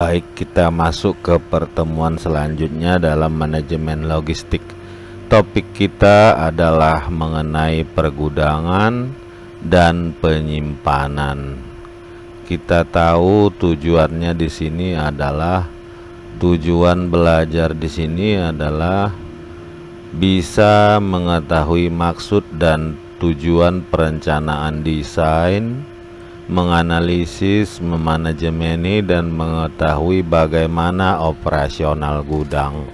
Baik, kita masuk ke pertemuan selanjutnya dalam manajemen logistik. Topik kita adalah mengenai pergudangan dan penyimpanan. Kita tahu tujuannya di sini adalah tujuan belajar di sini adalah bisa mengetahui maksud dan tujuan perencanaan desain, menganalisis, memanajemeni, dan mengetahui bagaimana operasional gudang.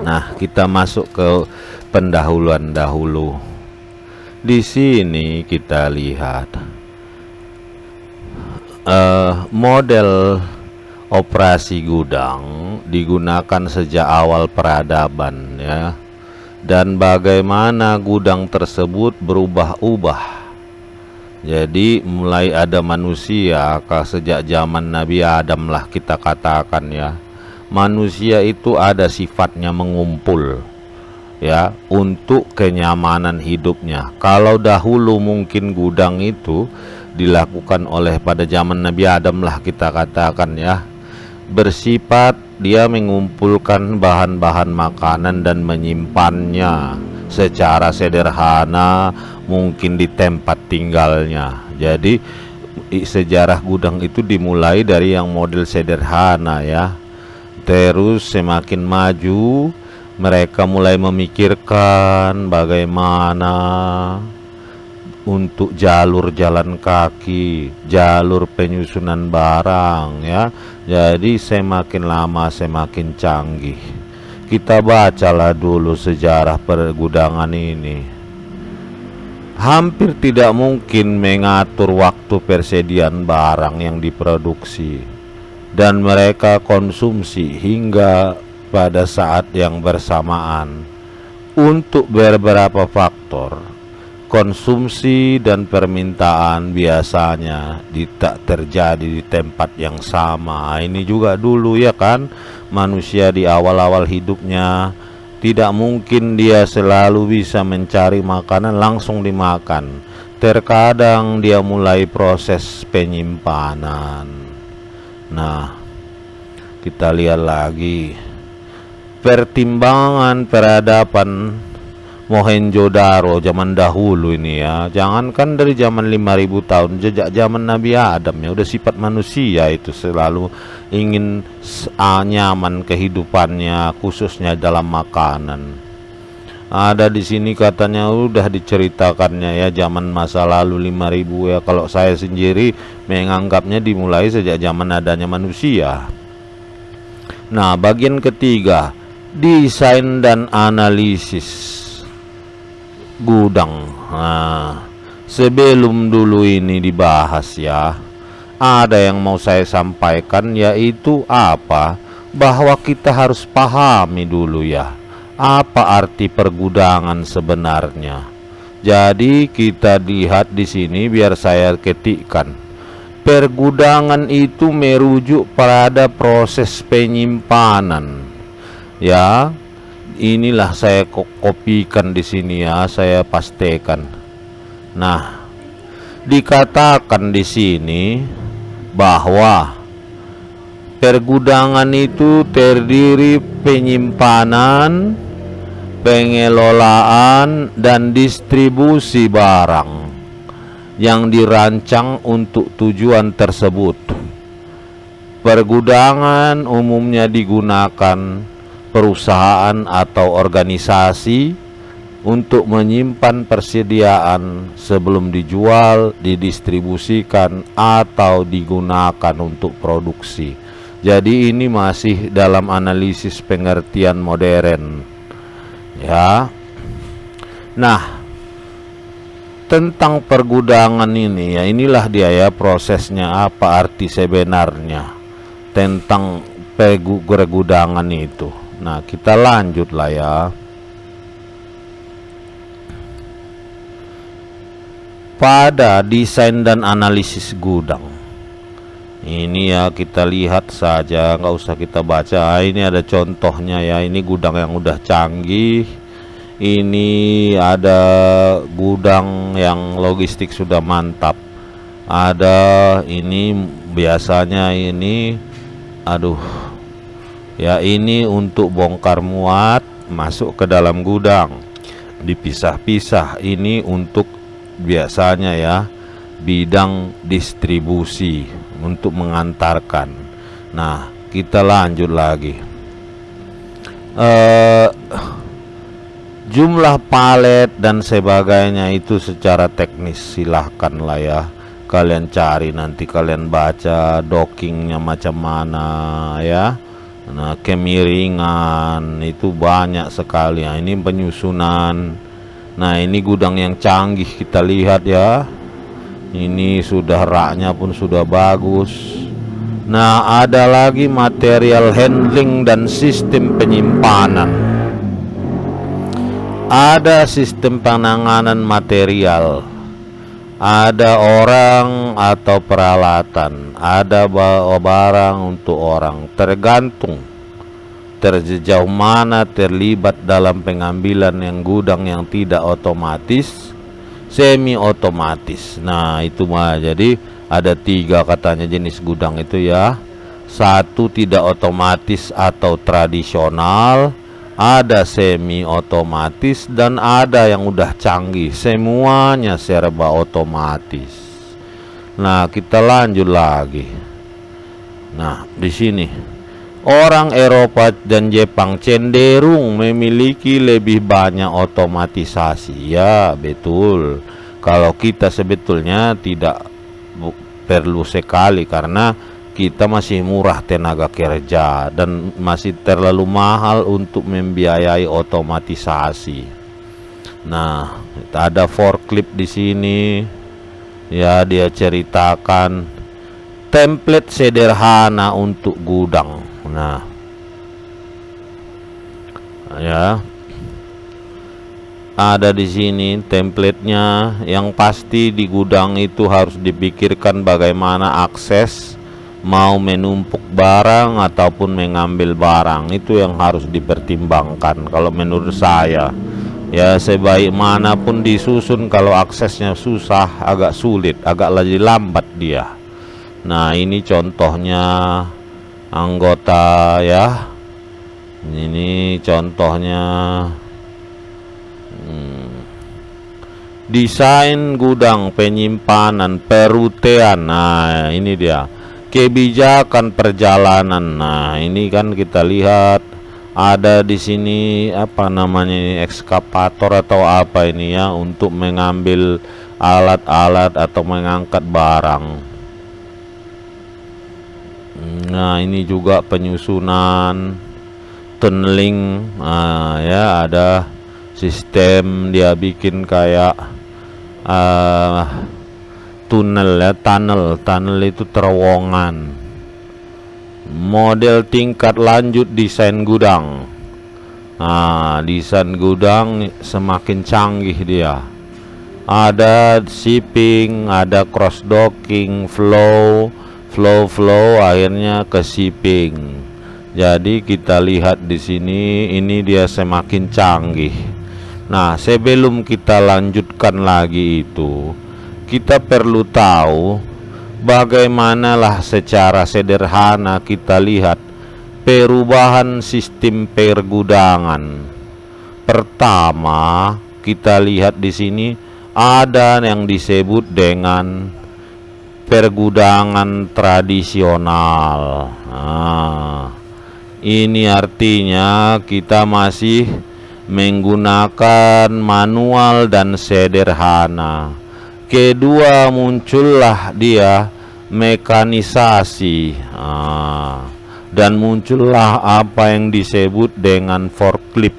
Nah, kita masuk ke pendahuluan dahulu. Di sini kita lihat model operasi gudang digunakan sejak awal peradaban, ya, dan bagaimana gudang tersebut berubah-ubah. Jadi mulai ada manusia, sejak zaman Nabi Adam lah kita katakan, ya, manusia itu ada sifatnya mengumpul, ya, untuk kenyamanan hidupnya. Kalau dahulu mungkin gudang itu dilakukan oleh pada zaman Nabi Adam lah kita katakan, ya, bersifat dia mengumpulkan bahan-bahan makanan dan menyimpannya secara sederhana, mungkin di tempat tinggalnya. Jadi sejarah gudang itu dimulai dari yang model sederhana, ya. Terus semakin maju mereka mulai memikirkan bagaimana untuk jalur jalan kaki, jalur penyusunan barang, ya. Jadi semakin lama semakin canggih. Kita bacalah dulu sejarah pergudangan ini. Hampir tidak mungkin mengatur waktu persediaan barang yang diproduksi dan mereka konsumsi hingga pada saat yang bersamaan. Untuk beberapa faktor, konsumsi dan permintaan biasanya tidak terjadi di tempat yang sama. Ini juga dulu, ya kan, manusia di awal-awal hidupnya tidak mungkin dia selalu bisa mencari makanan langsung dimakan. Terkadang dia mulai proses penyimpanan. Nah, kita lihat lagi pertimbangan peradaban Mohenjo-daro zaman dahulu ini, ya. Jangankan dari zaman 5000 tahun, sejak zaman Nabi Adam, ya, udah sifat manusia itu selalu ingin nyaman kehidupannya, khususnya dalam makanan. Ada di sini katanya udah diceritakannya, ya, zaman masa lalu 5000, ya. Kalau saya sendiri menganggapnya dimulai sejak zaman adanya manusia. Nah, bagian ketiga, desain dan analisis gudang. Nah, sebelum dulu ini dibahas, ya, ada yang mau saya sampaikan, yaitu apa? Bahwa kita harus pahami dulu, ya, apa arti pergudangan sebenarnya. Jadi kita lihat di sini biar saya ketikkan. Pergudangan itu merujuk pada proses penyimpanan, ya. Inilah saya kopikan di sini, ya, saya pastikan. Nah, dikatakan di sini bahwa pergudangan itu terdiri penyimpanan, pengelolaan, dan distribusi barang yang dirancang untuk tujuan tersebut. Pergudangan umumnya digunakan perusahaan atau organisasi untuk menyimpan persediaan sebelum dijual, didistribusikan, atau digunakan untuk produksi. Jadi ini masih dalam analisis pengertian modern, ya. Nah, tentang pergudangan ini, ya, inilah dia, ya, prosesnya, apa arti sebenarnya tentang pergudangan itu. Nah, kita lanjutlah, ya. Pada desain dan analisis gudang ini, ya, kita lihat saja, nggak usah kita baca. Ini ada contohnya, ya. Ini gudang yang udah canggih. Ini ada gudang yang logistik sudah mantap. Ada ini biasanya ini aduh ya, ini untuk bongkar muat masuk ke dalam gudang, dipisah-pisah. Ini untuk biasanya ya bidang distribusi untuk mengantarkan. Nah, kita lanjut lagi. Jumlah palet dan sebagainya itu secara teknis silahkan lah ya kalian cari, nanti kalian baca dockingnya macam mana ya. Nah, kemiringan itu banyak sekali. Nah, ini penyusunan. Nah, ini gudang yang canggih, kita lihat ya. Ini sudah raknya pun sudah bagus. Nah, ada lagi material handling dan sistem penyimpanan. Ada sistem penanganan material, ada orang atau peralatan, ada barang untuk orang, tergantung sejauh mana terlibat dalam pengambilan yang gudang yang tidak otomatis, semi otomatis. Nah, itu mah jadi ada 3 katanya jenis gudang itu ya. 1 tidak otomatis atau tradisional, ada semi otomatis, dan ada yang udah canggih, semuanya serba otomatis. Nah, kita lanjut lagi. Nah, di sini orang Eropa dan Jepang cenderung memiliki lebih banyak otomatisasi. Ya, betul. Kalau kita sebetulnya tidak perlu sekali, karena kita masih murah tenaga kerja dan masih terlalu mahal untuk membiayai otomatisasi. Nah, ada forklift di sini. Ya, dia ceritakan template sederhana untuk gudang. Nah, ya, ada di sini templatenya. Yang pasti di gudang itu harus dipikirkan bagaimana akses, mau menumpuk barang ataupun mengambil barang, itu yang harus dipertimbangkan kalau menurut saya. Ya, sebaik manapun disusun, kalau aksesnya susah, agak sulit, agak lagi lambat dia. Nah, ini contohnya anggota ya. Ini contohnya desain gudang, penyimpanan, perutean. Nah, ini dia kebijakan perjalanan. Nah, ini kan kita lihat ada di sini apa namanya ini, ekskavator atau apa ini ya, untuk mengambil alat-alat atau mengangkat barang. Nah, ini juga penyusunan, tunneling. Nah, ya, ada sistem dia bikin kayak tunnel ya, tunnel itu terowongan. Model tingkat lanjut desain gudang. Nah, desain gudang semakin canggih dia. Ada shipping, ada cross docking, flow, akhirnya ke shipping. Jadi kita lihat di sini, ini dia semakin canggih. Nah, sebelum kita lanjutkan lagi itu, kita perlu tahu bagaimanalah secara sederhana kita lihat perubahan sistem pergudangan. Pertama, kita lihat di sini ada yang disebut dengan pergudangan tradisional. Nah, ini artinya kita masih menggunakan manual dan sederhana. Kedua, muncullah dia mekanisasi. Dan muncullah apa yang disebut dengan forklift.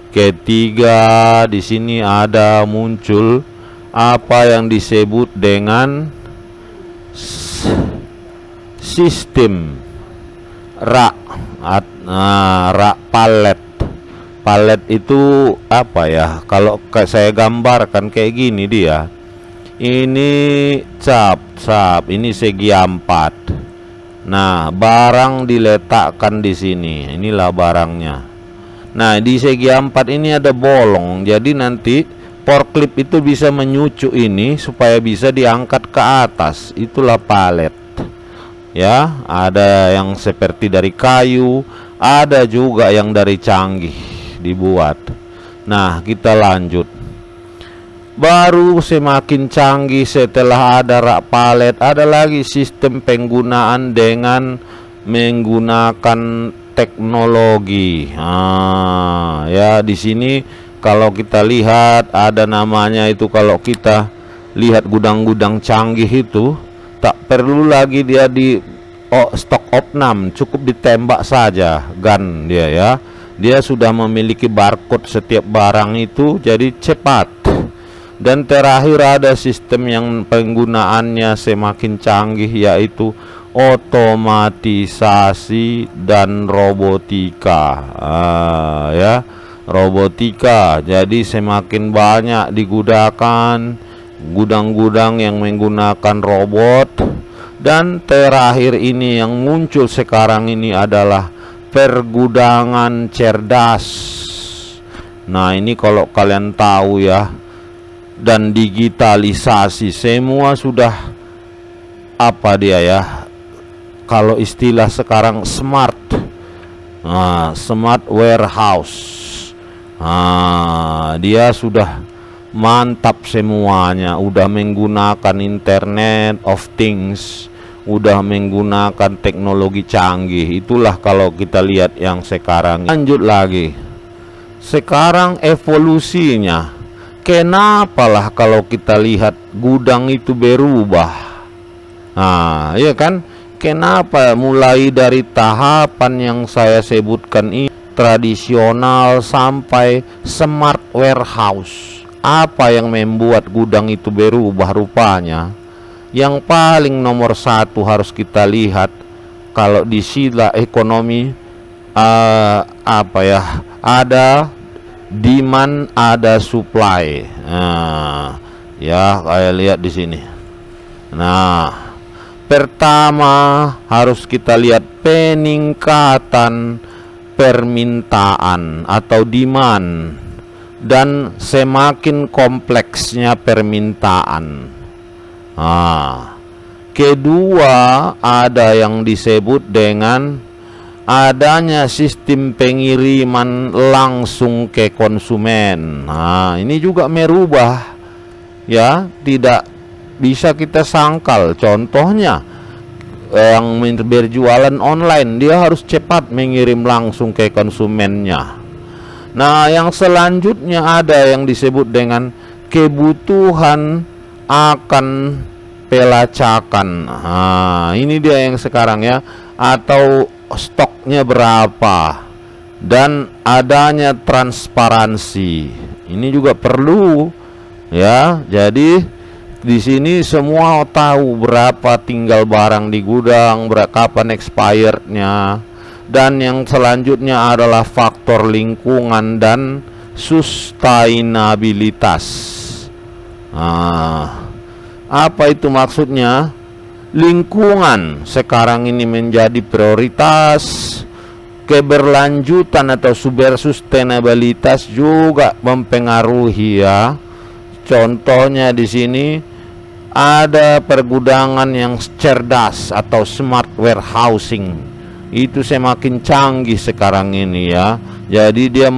Ketiga, di sini ada muncul apa yang disebut dengan sistem rak, rak palet. Palet itu apa ya? Kalau saya gambarkan kayak gini dia. Ini cap, ini segi 4. Nah, barang diletakkan di sini. Inilah barangnya. Nah, di segi 4 ini ada bolong. Jadi nanti forklift itu bisa menyucuk ini supaya bisa diangkat ke atas. Itulah palet. ya, ada yang seperti dari kayu, ada juga yang dari canggih dibuat. Nah, kita lanjut. Baru semakin canggih setelah ada rak palet, ada lagi sistem penggunaan dengan menggunakan teknologi. Ya, di sini kalau kita lihat ada namanya itu, kalau kita lihat gudang-gudang canggih itu tak perlu lagi dia di stok opnam, cukup ditembak saja gun dia, ya. Dia sudah memiliki barcode setiap barang itu, jadi cepat. Dan terakhir ada sistem yang penggunaannya semakin canggih, yaitu otomatisasi dan robotika. Ya, robotika. Jadi semakin banyak digunakan gudang-gudang yang menggunakan robot. Dan terakhir ini yang muncul sekarang ini adalah pergudangan cerdas. Nah, ini kalau kalian tahu ya, dan digitalisasi semua sudah apa dia ya, kalau istilah sekarang smart, smart warehouse. Dia sudah mantap semuanya, udah menggunakan Internet of Things, udah menggunakan teknologi canggih. Itulah kalau kita lihat yang sekarang. Lanjut lagi, sekarang evolusinya, kenapalah kalau kita lihat gudang itu berubah. Iya kan? Kenapa mulai dari tahapan yang saya sebutkan ini, tradisional sampai smart warehouse, apa yang membuat gudang itu berubah rupanya? Yang paling nomor satu harus kita lihat, kalau di sila ekonomi, apa ya, ada demand, ada supply. Ya, kayak lihat di sini. Nah, pertama harus kita lihat peningkatan permintaan atau demand, dan semakin kompleksnya permintaan. Kedua, ada yang disebut dengan adanya sistem pengiriman langsung ke konsumen. Ini juga merubah, ya, tidak bisa kita sangkal. Contohnya yang berjualan online, dia harus cepat mengirim langsung ke konsumennya. Nah, yang selanjutnya ada yang disebut dengan kebutuhan akan pelacakan. Ini dia yang sekarang ya, atau stoknya berapa, dan adanya transparansi. Ini juga perlu, ya. Jadi di sini semua tahu berapa tinggal barang di gudang, berapa kapan expirednya. Dan yang selanjutnya adalah faktor lingkungan dan sustainabilitas. Apa itu maksudnya? Lingkungan sekarang ini menjadi prioritas, keberlanjutan atau sustainabilitas juga mempengaruhi, ya. Contohnya di sini ada pergudangan yang cerdas atau smart warehousing. Itu semakin canggih sekarang ini, ya. Jadi dia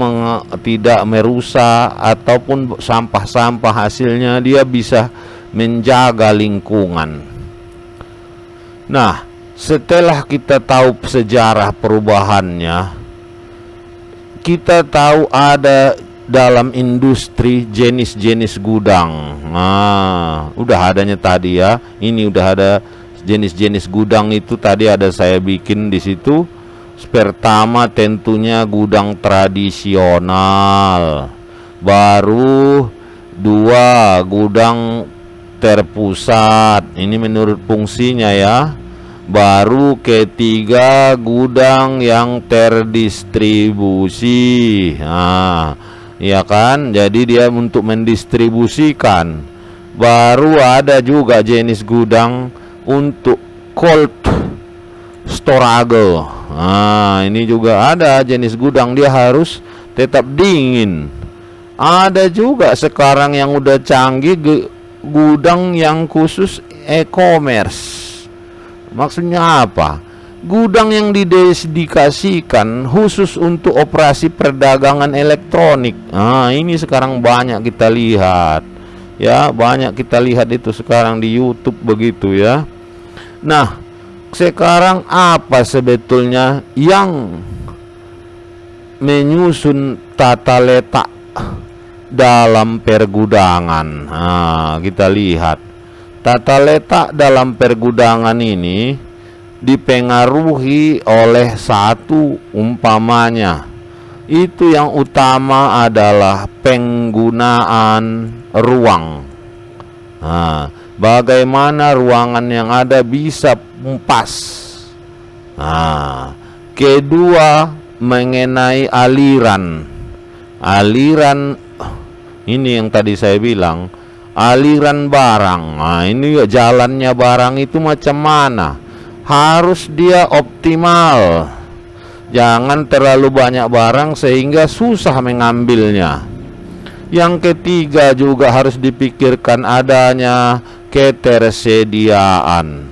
tidak merusak ataupun sampah-sampah, hasilnya dia bisa menjaga lingkungan. Nah, setelah kita tahu sejarah perubahannya, kita tahu ada dalam industri jenis-jenis gudang. Udah adanya tadi ya. Ini udah ada jenis-jenis gudang itu tadi ada saya bikin di situ. Pertama tentunya gudang tradisional. Baru dua, gudang terpusat. Ini menurut fungsinya ya. Baru ketiga, gudang yang terdistribusi. Ya kan? Jadi dia untuk mendistribusikan. Baru ada juga jenis gudang untuk cold storage. Ini juga ada jenis gudang, dia harus tetap dingin. Ada juga sekarang yang udah canggih gudang yang khusus e-commerce. Maksudnya apa? Gudang yang didedikasikan khusus untuk operasi perdagangan elektronik. Nah, ini sekarang banyak kita lihat. Ya, banyak kita lihat itu sekarang di YouTube begitu ya. Nah, sekarang apa sebetulnya yang menyusun tata letak dalam pergudangan? Nah, kita lihat tata letak dalam pergudangan ini dipengaruhi oleh satu, umpamanya itu yang utama adalah penggunaan ruang. Nah, bagaimana ruangan yang ada bisa pas. Nah, kedua mengenai aliran ini yang tadi saya bilang, aliran barang. Nah, ini jalannya barang itu macam mana, harus dia optimal, jangan terlalu banyak barang sehingga susah mengambilnya. Yang ketiga juga harus dipikirkan adanya ketersediaan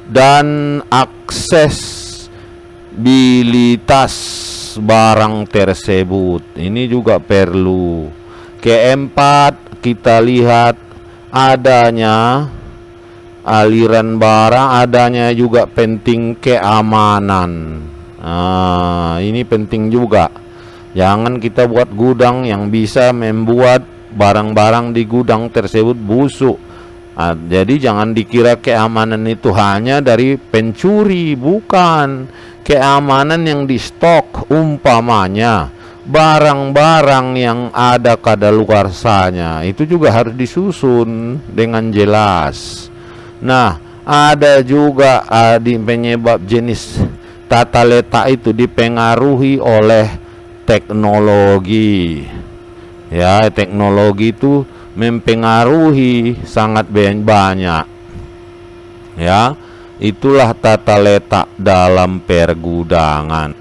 dan aksesibilitas barang tersebut. Ini juga perlu. Keempat, kita lihat adanya aliran barang, adanya juga penting keamanan. Nah, ini penting juga. Jangan kita buat gudang yang bisa membuat barang-barang di gudang tersebut busuk. Nah, jadi jangan dikira keamanan itu hanya dari pencuri, bukan. Keamanan yang di stok, umpamanya barang-barang yang ada kadaluarsanya itu juga harus disusun dengan jelas. Nah, ada juga di penyebab jenis tata letak itu dipengaruhi oleh teknologi. Ya, teknologi itu mempengaruhi sangat banyak. Ya, itulah tata letak dalam pergudangan.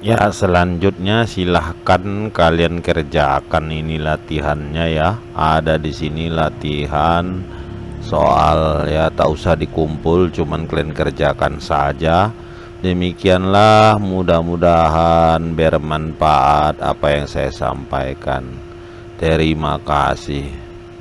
Ya, selanjutnya silahkan kalian kerjakan ini latihannya ya. Ada di sini latihan soal ya, tak usah dikumpul, cuman kalian kerjakan saja. Demikianlah, mudah-mudahan bermanfaat apa yang saya sampaikan. Terima kasih.